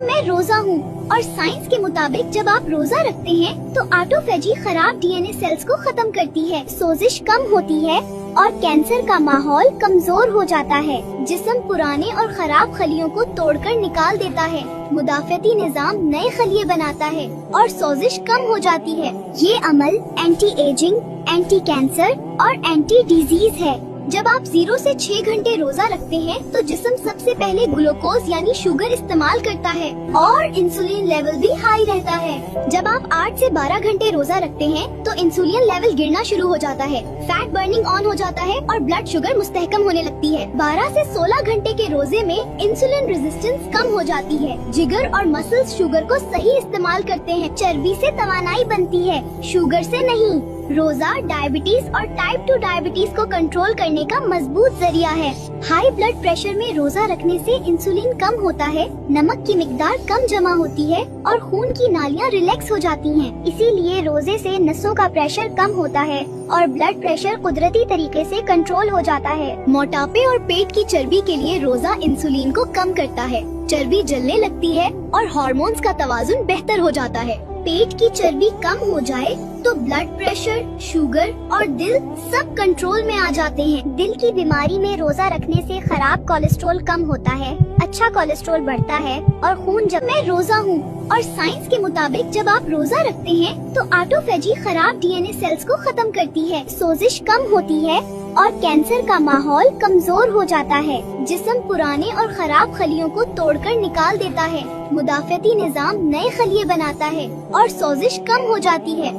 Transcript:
मैं रोजा हूँ और साइंस के मुताबिक जब आप रोजा रखते हैं तो ऑटोफेजी खराब डीएनए सेल्स को खत्म करती है, सोजिश कम होती है और कैंसर का माहौल कमजोर हो जाता है। जिस्म पुराने और खराब खलियों को तोड़कर निकाल देता है, मुदाफती निजाम नए खलिए बनाता है और सोजिश कम हो जाती है। ये अमल एंटी एजिंग, एंटी कैंसर और एंटी डिजीज है। जब आप 0 से 6 घंटे रोजा रखते हैं तो जिस्म सबसे पहले ग्लूकोज यानी शुगर इस्तेमाल करता है और इंसुलिन लेवल भी हाई रहता है। जब आप 8 से 12 घंटे रोजा रखते हैं तो इंसुलिन लेवल गिरना शुरू हो जाता है, फैट बर्निंग ऑन हो जाता है और ब्लड शुगर मुस्तहकम होने लगती है। 12 से 16 घंटे के रोजे में इंसुलिन रेजिस्टेंस कम हो जाती है, जिगर और मसल्स शुगर को सही इस्तेमाल करते हैं, चर्बी से तवानाई बनती है, शुगर से नहीं। रोजा डायबिटीज और टाइप 2 डायबिटीज को कंट्रोल करने का मजबूत जरिया है। हाई ब्लड प्रेशर में रोजा रखने से इंसुलिन कम होता है, नमक की मिकदार कम जमा होती है और खून की नालियां रिलैक्स हो जाती हैं। इसीलिए रोजे से नसों का प्रेशर कम होता है और ब्लड प्रेशर कुदरती तरीके से कंट्रोल हो जाता है। मोटापे और पेट की चर्बी के लिए रोजा इंसुलिन को कम करता है, चर्बी जलने लगती है और हार्मोन्स का तवाजुन बेहतर हो जाता है। पेट की चर्बी कम हो जाए तो ब्लड प्रेशर, शुगर और दिल सब कंट्रोल में आ जाते हैं। दिल की बीमारी में रोजा रखने से खराब कोलेस्ट्रॉल कम होता है, अच्छा कोलेस्ट्रॉल बढ़ता है और खून जब मैं रोजा हूँ और साइंस के मुताबिक जब आप रोजा रखते हैं तो ऑटोफेजी खराब डीएनए सेल्स को खत्म करती है, सोजिश कम होती है और कैंसर का माहौल कमजोर हो जाता है। जिस्म पुराने और खराब खलियों को तोड़कर निकाल देता है, मुदाफती निजाम नए खलिए बनाता है और सोजिश कम हो जाती है।